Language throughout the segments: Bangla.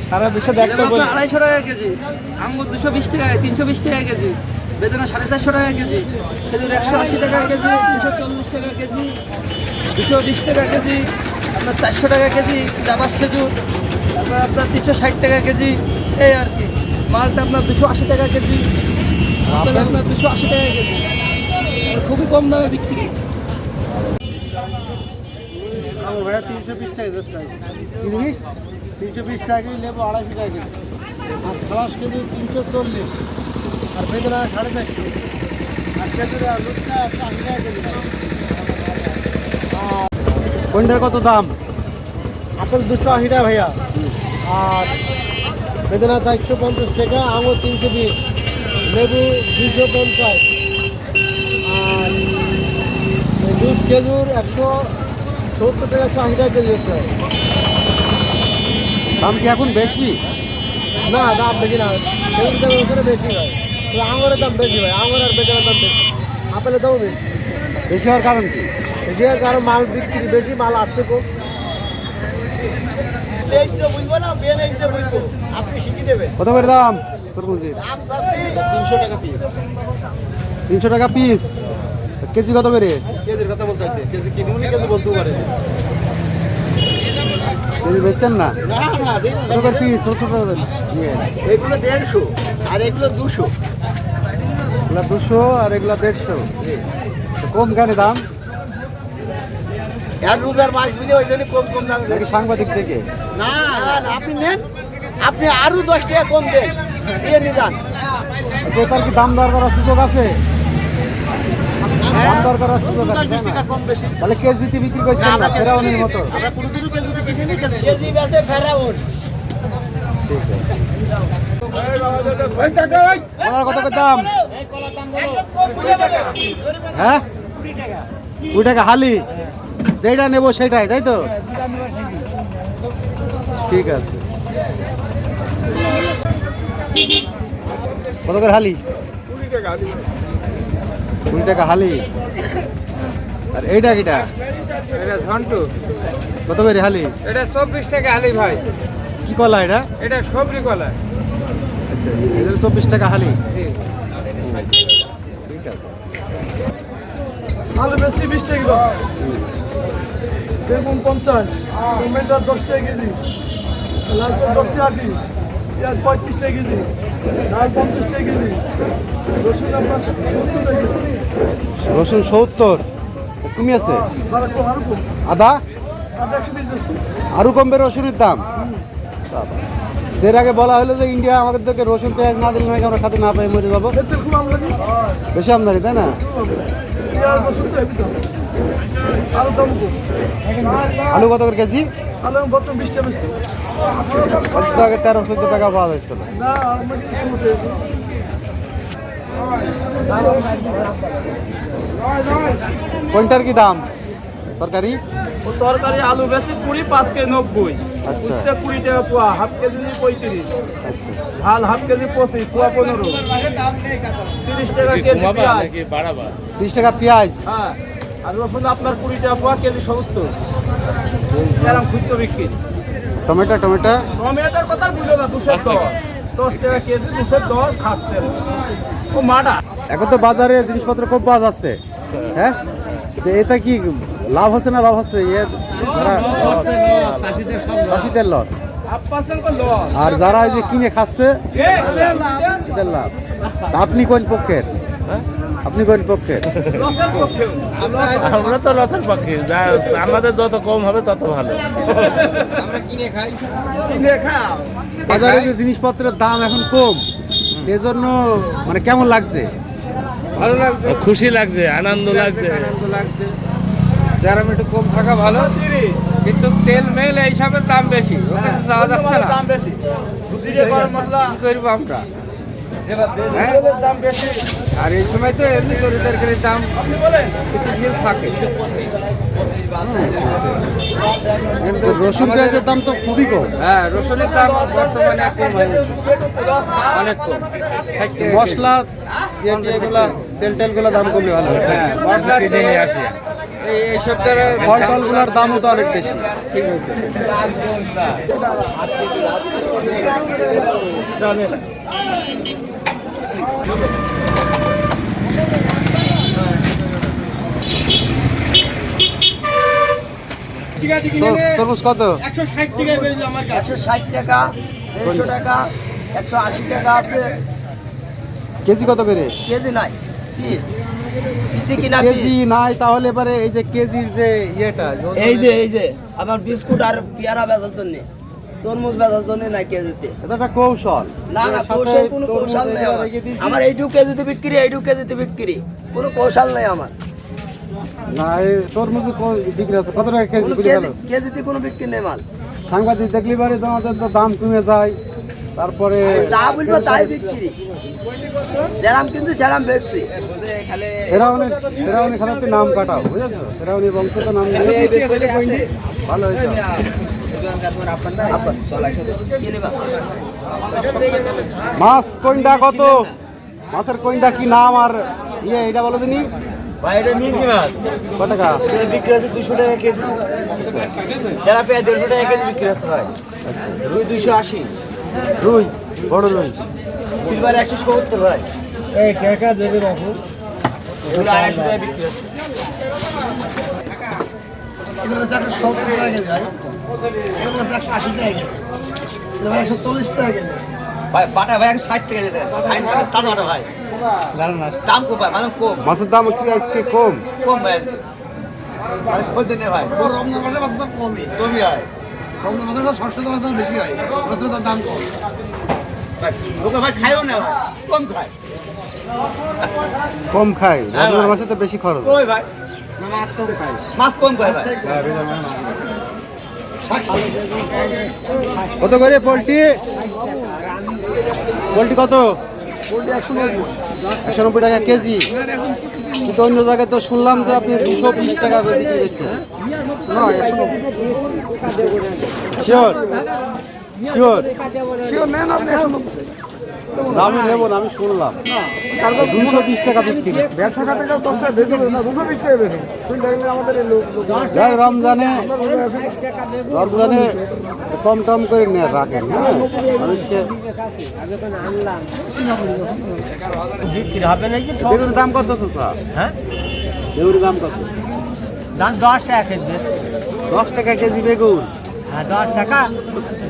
সারা বিশ্বে দেখতে বলি 250 টাকা কেজি, আঙ্গুর 220 টাকা, 320 টাকা কেজি, বেদানা 450 টাকা কেজি, খেজুর 180 টাকা কেজি, 240 টাকা কেজি, 220 টাকা কেজি, আপনার 400 টাকা কেজি জাবাস খেজুর, তারপর আপনার 360 টাকা কেজি, এই আর কি। মালটা আপনার 280 টাকা কেজি, আপেল আপনার 280 টাকা কেজি, খুবই কম দামে বিক্রি। আমার ভাইয়া 320 টাকা যাচ্ছে। 320 টাকা, লেবু 250 টাকা কেজি, আর খালাস কেজি 340, আর বেদনা 450, আর খেজুরে লুচটা 80 টাকা কেজি। কোনটার কত দাম? আপেল 280 টাকা ভাইয়া, আর বেদনা 450 টাকা, আঙুর 320, লেবু 250, আর লুচ খেজুর 170 টাকা, 80 টাকা কেজি হচ্ছে। দাম কি এখন বেশি? না, দাম বেশি না, খেজুর দাম ওখানে বেশি হয়, তো আঙুরের দাম বেশি ভাই, আঙুর আর বেদানার দাম বেশি, আপেলের দামও বেশি। বেশি হওয়ার কারণ কি? যে কারো মাল বিক্রি বেশি, মাল আসছে কম। আপনি শিখিয়ে দেবেন। কত করে দাম তরমুজের? 300 টাকা পিস। 300 টাকা পিস। কেজি কত করে? কেজির কথা বলতে হবে, কেজি কিনুনি, কেজি বলতেও পারে কেজি বেচছেন না? না, কত করে পিস? ছোট ছোট এগুলো 150 আর এগুলো 200। এগুলা 200 আর এগুলা 150। কম কেন দাম? আর রোজার মাস মিলে ওই জন্য কম কম দাম। নাকি সাংবাদিক থেকে? না, আপনি নেন, আপনি আরো 10 টাকা কম দেন, দিয়ে নিয়ে যান। ক্রেতার কি দাম দর করার সুযোগ আছে? দাম দর করার সুযোগ আছে, 20 টাকা কম বেশি। তাহলে কেজিতে বিক্রি করছেন না ফেরাউনের মতো? আমরা কোনোদিনও কেজিতে কিনিনি, কেজি বেচে ফেরাউন। ঠিক আছে। কলার কত করে দাম? হ্যাঁ, 20 টাকা হালি। যেটা নেবো সেটাই, তাই তো? ঠিক আছে। কত করে হালি? 20 টাকা হালি। আর এইটা কিটা? এটা ঝন্টু, কত করে হালি? এটা 24 টাকা হালি ভাই। কি কলা এটা? এটা সবরি কলা। আচ্ছা, এদের 24 টাকা হালি। জি। ঠিক আছে। আলু বেশি 20 টাকা কিলো, বেগুন 50, টমেটো 10 টাকা কেজি, লাল শাক 10 টাকা আটি, পেঁয়াজ 35 টাকা কেজি, ডাল 50 টাকা কেজি, রসুন আপনার 70 টাকা কেজি। রসুন 70 কমে আছে। আরো কম, আদা 120 বেশি। আরো কমবে রসুনের দাম? বাবা। এর আগে বলা হলো যে ইন্ডিয়া আমাদেরকে রসুন পেঁয়াজ না দিলে নাকি আমরা খাতে না পাই মরে যাবো। তেল খুব আমদানি, বেশি আমদানি, তাই না? পেঁয়াজ রসুন তো হেভি দাম, আলু দাম কম। আলু কত করে কেজি? আলু বর্তমান 20 টাকা বেশি। কত আগে 13-14 টাকা পাওয়া যাচ্ছিল। না, আমার কিছু সময় কোনটার কি দাম তরকারি? তরকারি আলু বেশি 20, 5 কেজি 90, আচ্ছা। উস্তে 20 টাকা পোয়া, হাফ কেজি 35, আচ্ছা, ঝাল হাফ কেজি 25, পোয়া 15, 30 টাকা কেজি পেঁয়াজ। 30 টাকা পেঁয়াজ। হ্যাঁ, আর রসুন আপনার 20 টাকা পোয়া, কেজি 70, এরকম খুচরো বিক্রি। টমেটো টমেটোর কথা বুঝলো না, 210, 10 টাকা কেজি, 210 খাচ্ছেন ও মাডা। এখন তো বাজারে জিনিসপত্র কম পাওয়া যাচ্ছে, হ্যাঁ? তো এটা কি লাভ হচ্ছে না লাভ হচ্ছে? চাষিদের লস, 1% করে লস। আর যারা এই যে কিনে খাচ্ছে এদের লাভ। তা আপনি কোন পক্ষের? আপনি কোন পক্ষের? লসের পক্ষে। আমরা তো লসের পক্ষে, আমাদের যত কম হবে তত ভালো। আমরা কিনে খাই। কিনে খাও। বাজারে যে জিনিসপত্রের দাম এখন কম, এজন্য মানে কেমন লাগছে? ভালো লাগছে, খুশি লাগছে, আনন্দ লাগছে। আনন্দ লাগছে। যারা একটু কম থাকা ভালো, কিন্তু তেল মেল এইসবের দাম বেশি, ওখানে যাওয়া যাচ্ছে না। দাম বেশি। জিরে গরম মশলা কি করবো আমরা? হ্যাঁ? তেলের দাম বেশি। আর এই সময় তো এমনি তরি তরকারির দাম আপনি বলেন স্থিতিশীল থাকে। কিন্তু রসুন পেঁয়াজের দাম তো খুবই কম। হ্যাঁ, রসুনের দাম বর্তমানে কম হয়েছে, অনেক কম। 60 টাকা কেজি। মশলা এগুলা তেল টেলগুলো দাম কমলে ভালো হয়। হ্যাঁ, মশলা কিনে তেল, নিয়ে আসি। এইসব দ্বারা ফল টলগুলোর দামও তো অনেক বেশি। ঠিক হচ্ছে। তরমুজ কত? 160 টাকা, 150 টাকা, 180 টাকা আছে। কেজি কত করে? কেজি নাই, পিস পিসে কিনা কেজি নাই, তাহলে এবারে এই যে কেজির যে ইয়েটা এই যে আমার বিস্কুট আর পেয়ারা বেচার জন্য, তরমুজ বেচার জন্য নাই কেজিতে। এটা একটা কৌশল। না কৌশল, কোনো কৌশল নেই আমার এইটুকু কেজিতে বিক্রি, এইটুকু কেজিতে বিক্রি, কোনো কৌশল নেই আমার। না এই তরমুজ বিক্রি আছে কত টাকা কেজি? কেজিতে কোনো বিক্রি নেই মাল। সাংবাদিক দেখলি পারে তোমাদের তো দাম কমে যায়, তারপরে যা বলবো তাই বিক্রি, যেরাম কিন্তু সেরাম বেচছি। ফেরাউনের খাতাতে নাম কাটাও, বুঝেছো? ফেরাউনের বংশ তো নাম ভালো হয়েছে। মাছ কইন্ডা কত? মাছের কইন্ডা কি নাম আর এটা বলো দিনি ভাই এটা মির্গি মাছ কত টাকা এটা বিক্রি আছে 200 টাকা কেজি, তেলাপিয়া 150 টাকা কেজি বিক্রি আছে ভাই, রুই 280, রুই বড় রুই সিলভার 170 ভাই, এই কেকা দেবে বাবু। এগুলো 250 টাকা বিক্রি আছে। এগুলো 170 টাকা কেজি ভাই, এগুলো 180 টাকা কেজি, সিলভার 140 টাকা কেজি। ভাই বাটা ভাই 60 টাকা দিতে, তাজা বাটা ভাই, দাম কম ভাই, মানে কম মাছের দাম কি আজকে কম? কম ভাই, মানে খোঁজ দিন ভাই, রমজান মাসে মাছের দাম কমই, কমই হয় রমজান মাসে সরষের মাছের দাম বেশি হয়, মাছের দাম কম। ভাই, লোকে ভাই খায়ও না ভাই, কম খায়। কম খায়, রমজান মাসে তো বেশি খরচ। ওই ভাই না মাছ কম খাই, মাছ কম খায় ভাই। কত করে পোলট্রি? পোলট্রি কত? 190 টাকা কেজি। কিন্তু অন্য জায়গায় তো শুনলাম যে আপনি 220 টাকা করে বিক্রি করছেন। শিওর শিওর আমি নেবো না, আমি শুনলাম 220 টাকা বিক্রি। ব্যবসা খাতে 10 টাকা বেশি না, 220 টাকা বেশি। শুন দেখলে আমাদের যাই রমজানে কম টম করে নিয়ে রাখেন, হ্যাঁ মানুষকে। বিক্রি হবে নাকি? বেগুনের দাম কত শসা? হ্যাঁ বেগুনের দাম কত? দাম 10 টাকা কেজি। 10 টাকা কেজি বেগুন। হ্যাঁ 10 টাকা।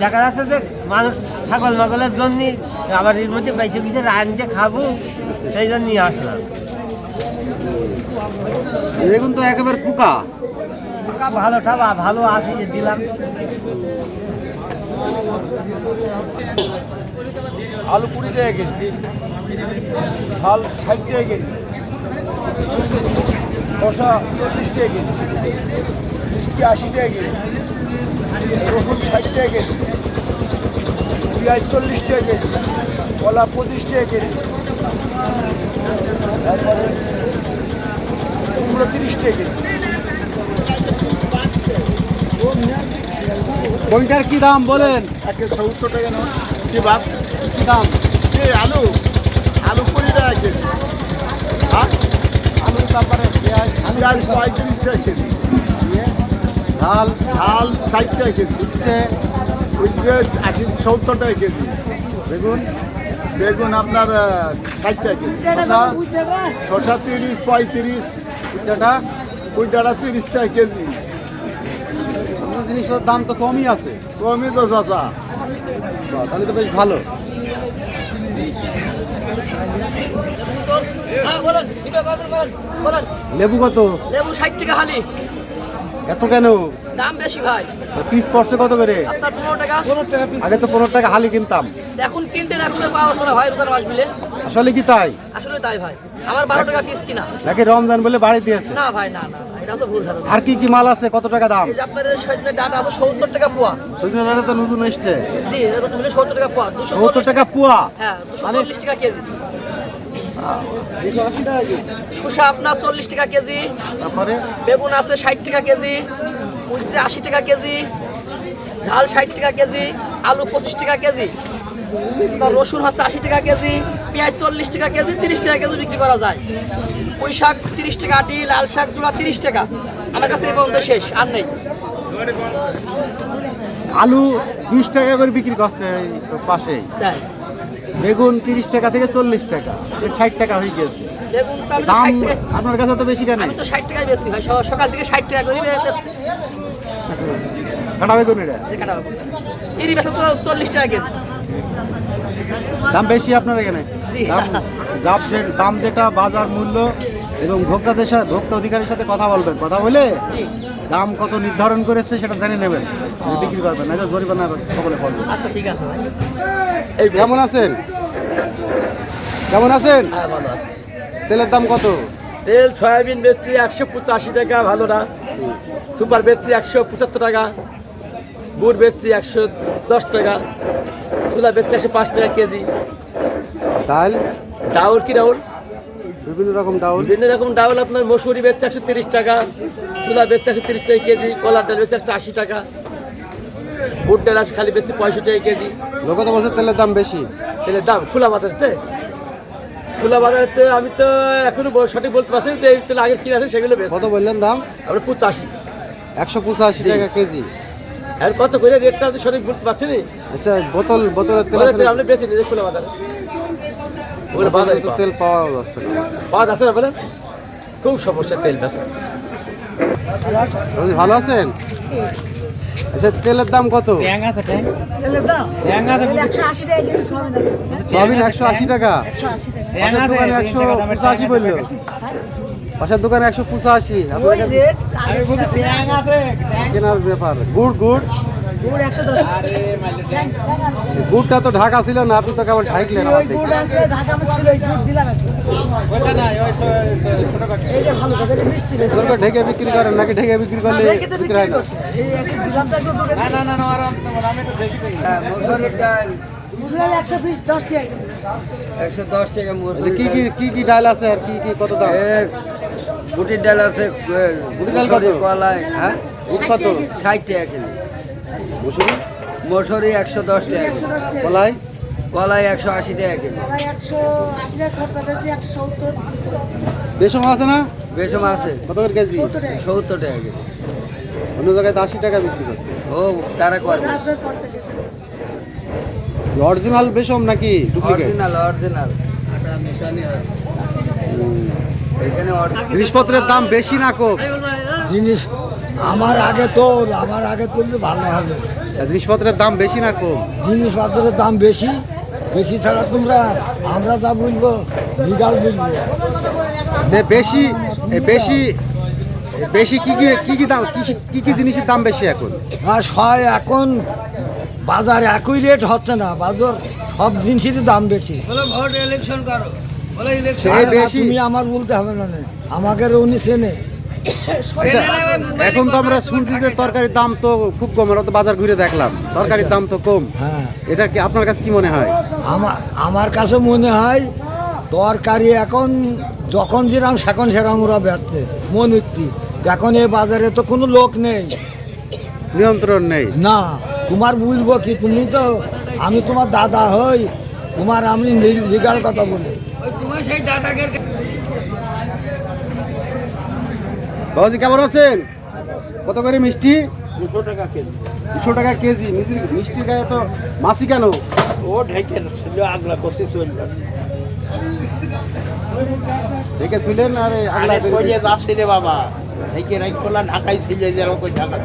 দেখা যাচ্ছে যে মানুষ ছাগল মাগলের জন্য আবার এর মধ্যে বেঁচে কিছু রাঁধতে খাবো, সেই জন্য নিয়ে আসলাম। বেগুন তো একেবারে পোকা। ভালোটা ভালো আছে যে দিলাম। আলু 20 টাকা কেজি, ঝাল 60 টাকা কেজি, শসা 40 টাকা কেজি, মিষ্টি 80 টাকা কেজি, রসুন 60 টাকা কেজি, পেঁয়াজ 40 টাকা কেজি, কলা 25 টাকা কেজি, তারপরে কুমড়ো 30 টাকা কেজি। কোনটার কি দাম বলেন? 170 টাকা না কি বাদ? কি দাম? এই আলু 20 টাকা কেজি, আলুর তারপরে পেঁয়াজ, পেঁয়াজ 35 টাকা কেজি, ঝাল, ঝাল 60 টাকা কেজি, উচ্ছে, 70 টাকা কেজি, বেগুন, বেগুন আপনার 60 টাকা কেজি, শসা 30, 35, এটা কুইন্টাটা 30 টাকা কেজি। জিনিসের দাম তো কমই আছে, কমই তো চাচা। তাহলে তো বেশ ভালো। লেবু কত? লেবু 60 টাকা হালি, এত কেন? দাম বেশি ভাই। পিস পড়ছে কত করে? আপনার 15 টাকা। আগে তো 15 টাকা হালি কিনতাম। এখন কিনতে এখন পাওয়া যাচ্ছে না ভাই, রোজার মাস মিলে। আসলে কি তাই? আসলে তাই ভাই, আমার 12 টাকা পিস কিনা। নাকি রমজান বলে বাড়ি দিয়েছে? না ভাই, না না, এটা তো ভুল ধারণা। আর কি কি মাল আছে, কত টাকা দাম? এই যে আপনার সৈন্য ডাটা আছে 70 টাকা পোয়া। সজনে তো নতুন এসছে। জি, এটা তো 70 টাকা পোয়া, 70 টাকা পোয়া। হ্যাঁ 240 টাকা কেজি। শসা আপনার 40 টাকা কেজি, তারপরে বেগুন আছে 60 টাকা কেজি, উচ্ছে 80 টাকা কেজি, ঝাল 60 টাকা কেজি, আলু 25 টাকা কেজি, তার রসুন হচ্ছে 80 টাকা কেজি, পেঁয়াজ 40 টাকা কেজি, 30 টাকা কেজি বিক্রি করা যায়। পুঁই শাক 30 টাকা আটি, লাল শাক জোড়া 30 টাকা। আমার কাছে এই পর্যন্ত শেষ, আর নেই। আলু 20 টাকা করে বিক্রি করছে এই পাশে, তাই বেগুন 30 টাকা থেকে 40 টাকা, 60 টাকা হয়ে গেছে। দেখুন তো আমি তো দাম 60 টাকা, আপনার কাছে তো বেশি কেন? আমি তো 60 টাকায় বেশি হয়, সকাল থেকে 60 টাকা করে বেচছি। কাটা বেগুন এটা যে কাটা বাবু এরই বেচা 40 টাকা কেজি। দাম বেশি আপনার এখানে? জি। দাম যেটা বাজার মূল্য এবং ভোক্তাদের সাথে, ভোক্তা অধিকারীর সাথে কথা বলবেন, কথা বলে জি দাম কত নির্ধারণ করেছে সেটা জেনে নেবেন, বিক্রি করবেন, না জরিমানা কবলে পড়বেন। আচ্ছা ঠিক আছে ভাই। এই কেমন আছেন? কেমন আছেন? হ্যাঁ ভালো আছে। তেলের দাম কত? তেল সয়াবিন বেচছি 185 টাকা ভালোটা, সুপার বেচছি 175 টাকা, গুড় বেচছি 110 টাকা, চুলা বেচছি 105 টাকা কেজি। ডাল ডাউল কি ডাউল? বিভিন্ন রকম ডাউল। বিভিন্ন রকম ডাউল আপনার মসুরি বেচছে 130 টাকা, চুলা বেচছে 130 টাকা কেজি, কলার ডাল বেচছে 180 টাকা, বুট ডাল আছে খালি বেচছে 65 টাকা কেজি। লোক তো বলছে তেলের দাম বেশি। তেলের দাম খোলা বাজারেতে, খোলা বাজারেতে আমি তো এখনো সঠিক বলতে পারছি না, যে এই তেল আগের কিনে আছে সেগুলো বেশ কত বললেন দাম? আমরা 85। 185 টাকা কেজি। আর কত করে রেটটা আমি সঠিক বলতে পারছি না। আচ্ছা, বোতলের তেল ওদের তেল আমরা বেশি নিই খোলা বাজারে, ওগুলো বাজারে তো তেল পাওয়া যাচ্ছে না। পাওয়া যাচ্ছে না বলেন, খুব সমস্যা তেল বেচা। বলছি, ভালো আছেন? আচ্ছা, তেলের দাম কত? সয়াবিন 180 টাকা, পাশের দোকানে 185 বললো, পাশের দোকানে 185। আপনার কাছে কেনার ব্যাপার। গুড় গুড়টা তো ঢাকা ছিল না, আপনি তো কেবল ঢাকলেন আমার দেখে। ওগুলো ঢেকে বিক্রি করেন নাকি? ঢেকে বিক্রি করলে বিক্রি হয় না? মসুরির ডাল 110 টাকা আচ্ছা, কি ডাল আছে আর কি কত দাম? বুটির ডাল আছে, বুটের ডাল কত? কলাই, হ্যাঁ বুট কত? 60 টাকা কেজি, মসুরি মসুরি 110 টাকা কেজি, কলাই কলাই 180 টাকা কেজি, বেসম আছে না? বেসম আছে কত করে কেজি? 70 টাকা কেজি। অন্য জায়গায় তো 80 টাকা বিক্রি করছে। ও তারা করবে অরিজিনাল বেসম নাকি ডুপ্লিকেট? অরিজিনাল মিশানি আছে এখানে। জিনিসপত্রের দাম বেশি না কম? জিনিস আমার আগে তুললে ভালো হবে। জিনিসপত্রের দাম বেশি না কম? জিনিসপত্রের দাম বেশি, বেশি ছাড়া আমরা যা বুঝবো লিগাল বুঝবো। বেশি কি দাম, কি জিনিসের দাম বেশি এখন? আর এখন বাজার একই রেট হচ্ছে না, বাজার সব জিনিসেরই দাম বেশি। ভোট ইলেকশন করো, বলে ইলেকশন এই বেশি তুমি আমার বলতে হবে না, আমাকে উনি চেনে। আচ্ছা, এখন তো আমরা শুনছি যে তরকারির দাম তো খুব কম, আমরা তো বাজার ঘুরে দেখলাম তরকারির দাম তো কম। হ্যাঁ, এটা কি আপনার কাছে কি মনে হয়? আমার কাছে মনে হয় তরকারি এখন যখন যেরাম সেরকম ওরা বেচছে মনুক্তি। এখন এই বাজারে তো কোনো লোক নেই, নিয়ন্ত্রণ নেই। না তোমার বুঝবো কি? তুমি তো, আমি তোমার দাদা হই, তোমার আমি লিগাল কথা বলি। তোমার সেই দাদাকে বাবাজি কেমন আছেন? কত করে মিষ্টি? 200 টাকা কেজি। 200 টাকা কেজি। মিষ্টির গায়ে তো মাছি কেন? ও ঢেকে ছিল, আগলা করছে চলবে। ঢেকে তুলেন আর আগলা যাচ্ছে রে বাবা, ঢেকে রাখ করলা ঢাকাই ছিল, যেরকম ঢাকা